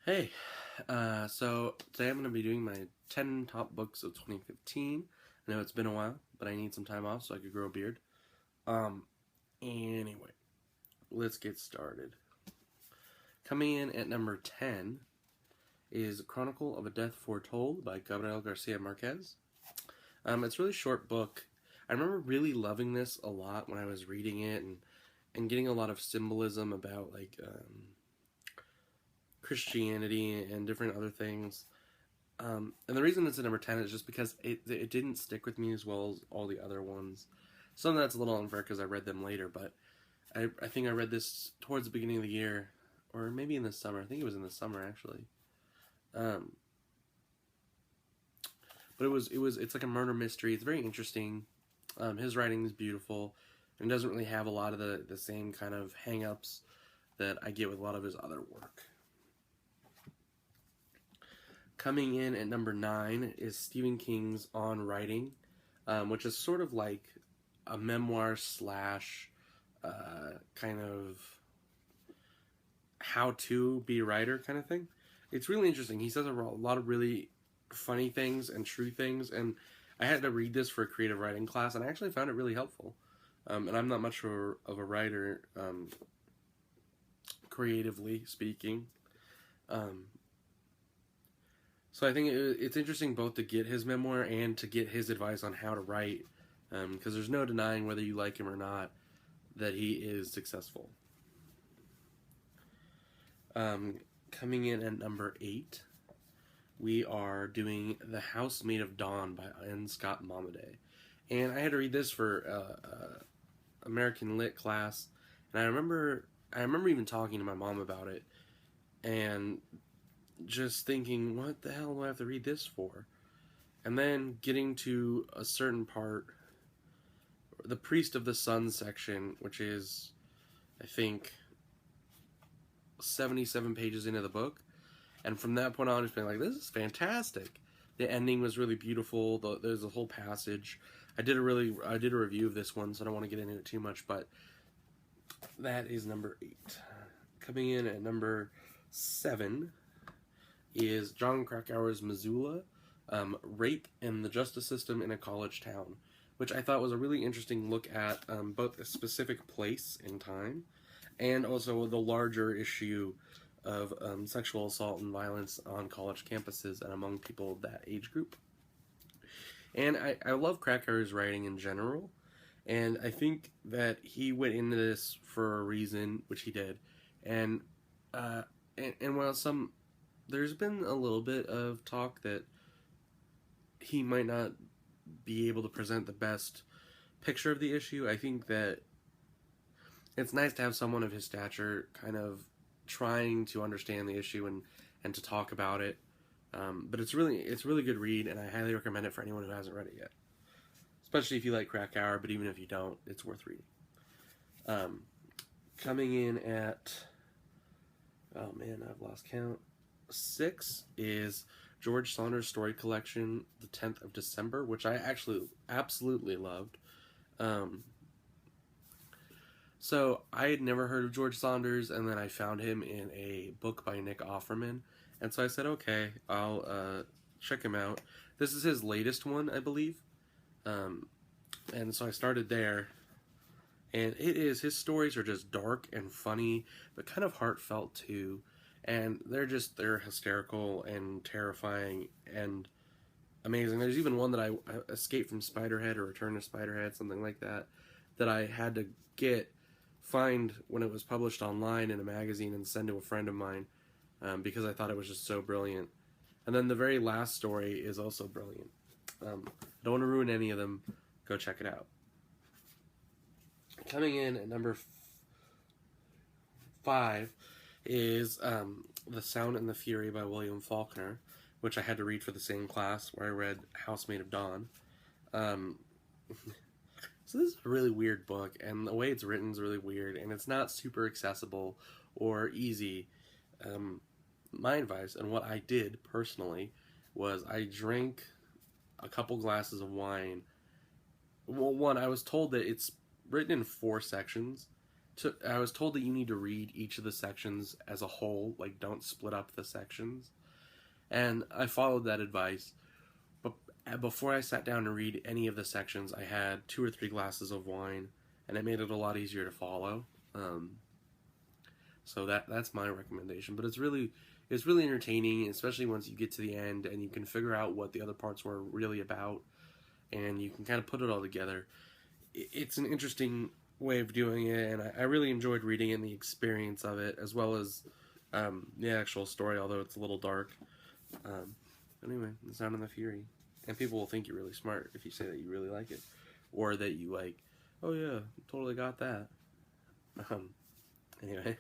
Hey, so today I'm going to be doing my 10 top books of 2015. I know it's been a while, but I need some time off so I could grow a beard. Um, anyway, let's get started. Coming in at number 10 is Chronicle of a Death Foretold by Gabriel Garcia Marquez. It's a really short book. I remember really loving this a lot when I was reading it and getting a lot of symbolism about Christianity and different other things. And the reason it's at number 10 is just because it didn't stick with me as well as all the other ones. Some of that's a little unfair because I read them later, but I think I read this towards the beginning of the year, or maybe in the summer. I think it was in the summer actually. Um, but it's like a murder mystery. It's very interesting. His writing is beautiful, and doesn't really have a lot of the same kind of hang-ups that I get with a lot of his other work. Coming in at number 9 is Stephen King's On Writing, which is sort of like a memoir slash kind of how to be a writer kind of thing. It's really interesting. He says a lot of really funny things and true things, and I had to read this for a creative writing class, and I actually found it really helpful. And I'm not much of a writer, creatively speaking. So I think it's interesting both to get his memoir and to get his advice on how to write, because there's no denying whether you like him or not that he is successful. Coming in at number 8, we are doing The Housemaid of Dawn by N. Scott Momaday. And I had to read this for American Lit class, and I remember even talking to my mom about it, and just thinking, what the hell do I have to read this for? And then getting to a certain part, the Priest of the Sun section, which is, I think, 77 pages into the book. And from that point on, just being like, this is fantastic. The ending was really beautiful. There's a whole passage. I did a review of this one, so I don't want to get into it too much, but that is number 8. Coming in at number 7 is Jon Krakauer's Missoula, Rape and the Justice System in a College Town, which I thought was a really interesting look at both a specific place in time and also the larger issue of sexual assault and violence on college campuses and among people of that age group. And I love Krakauer's writing in general, and I think that he went into this for a reason, which he did. And while there's been a little bit of talk that he might not be able to present the best picture of the issue, I think that it's nice to have someone of his stature kind of trying to understand the issue and to talk about it. But it's a really good read, and I highly recommend it for anyone who hasn't read it yet. Especially if you like Krakauer, but even if you don't, it's worth reading. Coming in at, oh man, I've lost count. 6 is George Saunders' story collection, The 10th of December, which I actually absolutely loved. So I had never heard of George Saunders, and then I found him in a book by Nick Offerman, and so I said, okay, I'll check him out. This is his latest one, I believe, and so I started there, and his stories are just dark and funny, but kind of heartfelt too. And they're hysterical and terrifying and amazing. There's even one that I Escape from Spiderhead or Return to Spiderhead, something like that I had to find when it was published online in a magazine and send to a friend of mine because I thought it was just so brilliant. And then the very last story is also brilliant. I don't want to ruin any of them. Go check it out. Coming in at number 5 is The Sound and the Fury by William Faulkner, which I had to read for the same class where I read Housemaid of Dawn. So this is a really weird book, and the way it's written is really weird, and it's not super accessible or easy. My advice, and what I did personally, was I drank a couple glasses of wine. Well, one, I was told that it's written in 4 sections I was told that you need to read each of the sections as a whole, like don't split up the sections. And I followed that advice. But before I sat down to read any of the sections, I had 2 or 3 glasses of wine, and it made it a lot easier to follow. So that's my recommendation. But it's really entertaining, especially once you get to the end and you can figure out what the other parts were really about, and you can kind of put it all together. It's an interesting way of doing it, and I really enjoyed reading it and the experience of it, as well as the actual story, although it's a little dark. Anyway, The Sound and the Fury. And people will think you're really smart if you say that you really like it. Or that you like, oh yeah, totally got that. Anyway.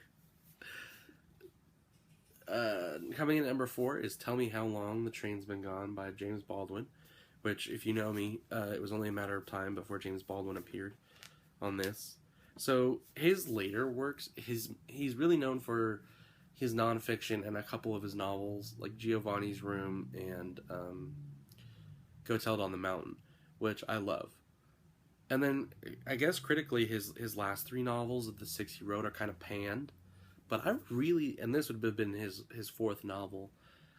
Coming in at number 4 is Tell Me How Long the Train's Been Gone by James Baldwin. Which, if you know me, it was only a matter of time before James Baldwin appeared on this. So, his later works, he's really known for his nonfiction and a couple of his novels, like Giovanni's Room and Go Tell It on the Mountain, which I love. And then, I guess critically, his last 3 novels of the 6 he wrote are kind of panned. But I really, and this would have been his 4th novel,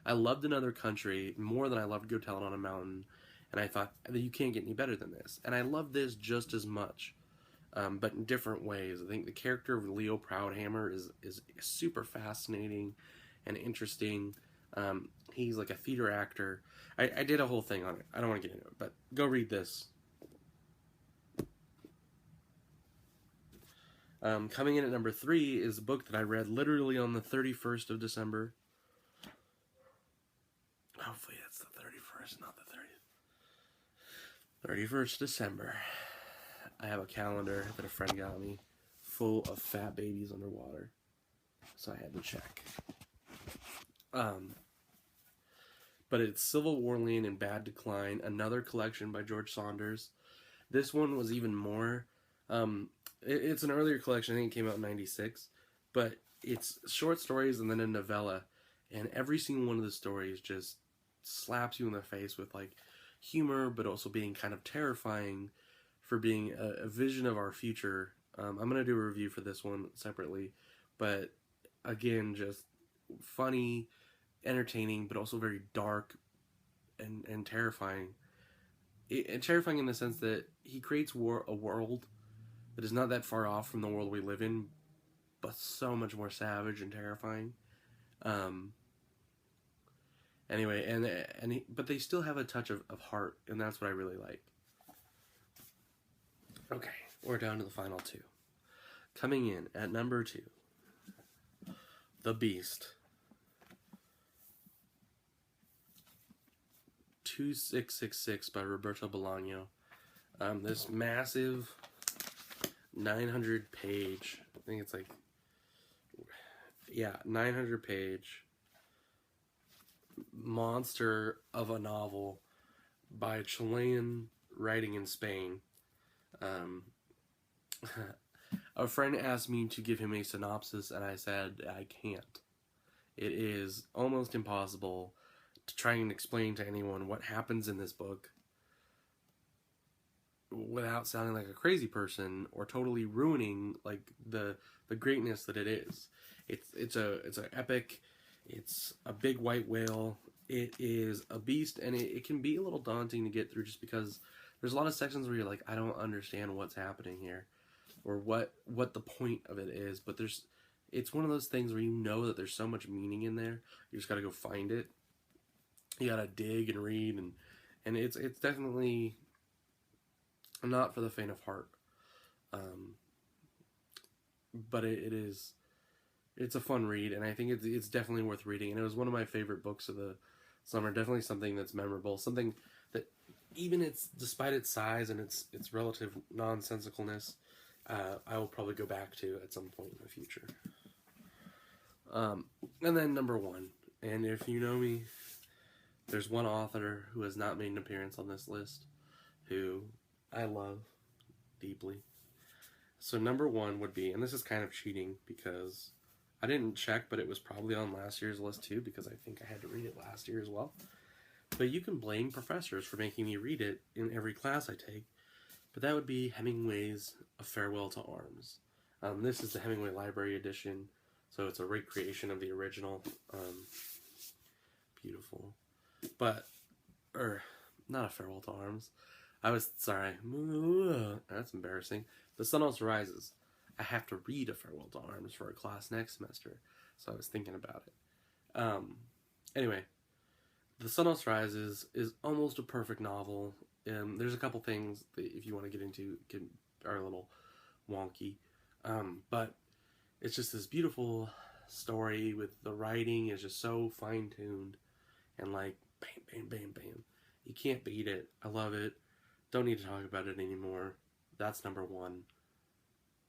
I loved Another Country more than I loved Go Tell It on a Mountain. And I thought, you can't get any better than this. And I love this just as much, but in different ways. I think the character of Leo Proudhammer is super fascinating and interesting. He's like a theater actor. I did a whole thing on it. I don't want to get into it, but go read this. Coming in at number 3 is a book that I read literally on the 31st of December. Hopefully that's the 31st, not the 30th. 31st December. I have a calendar that a friend got me full of fat babies underwater. So I had to check. But it's Civil War Land in Bad Decline, another collection by George Saunders. This one was even more... it's an earlier collection. I think it came out in 96. But it's short stories and then a novella. And every single one of the stories just slaps you in the face with like humor, but also being kind of terrifying for being a vision of our future. I'm going to do a review for this one separately. But again, just funny, entertaining, but also very dark and terrifying. And terrifying in the sense that he creates a world that is not that far off from the world we live in, but so much more savage and terrifying. Anyway, but they still have a touch of heart, and that's what I really like. Okay, we're down to the final 2. Coming in at number 2, The Beast. 2666 by Roberto Bolaño. This massive 900 page, I think it's like, 900 page monster of a novel by a Chilean writing in Spain. A friend asked me to give him a synopsis, and I said I can't. It is almost impossible to try and explain to anyone what happens in this book without sounding like a crazy person or totally ruining like the greatness that it is. It's an epic. It's a big white whale. It is a beast, and it can be a little daunting to get through just because there's a lot of sections where you're like, I don't understand what's happening here, or what the point of it is. But it's one of those things where you know that there's so much meaning in there. You just got to go find it. You got to dig and read, and it's definitely not for the faint of heart. But it's a fun read, and I think it's definitely worth reading. And it was one of my favorite books of the summer. Definitely something that's memorable. Something that even despite its size and its relative nonsensicalness, I will probably go back to at some point in the future. And then number 1, and if you know me, there's one author who has not made an appearance on this list, who I love deeply. So number 1 would be, and this is kind of cheating because I didn't check, but it was probably on last year's list too, because I think I had to read it last year as well. But you can blame professors for making me read it in every class I take. But that would be Hemingway's A Farewell to Arms. This is the Hemingway Library Edition, so it's a recreation of the original. Beautiful. But, not a Farewell to Arms. Sorry. That's embarrassing. The Sun Also Rises. I have to read A Farewell to Arms for a class next semester, so I was thinking about it. Anyway, The Sun Also Rises is almost a perfect novel. There's a couple things that if you want to get into are a little wonky, but it's just this beautiful story with the writing is just so fine-tuned and like bam, bam, bam, bam. You can't beat it. I love it. Don't need to talk about it anymore. That's number one.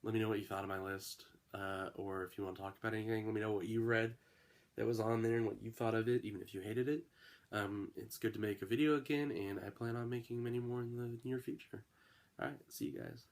Let me know what you thought of my list, or if you want to talk about anything, let me know what you read that was on there and what you thought of it, even if you hated it. It's good to make a video again, and I plan on making many more in the near future. Alright, see you guys.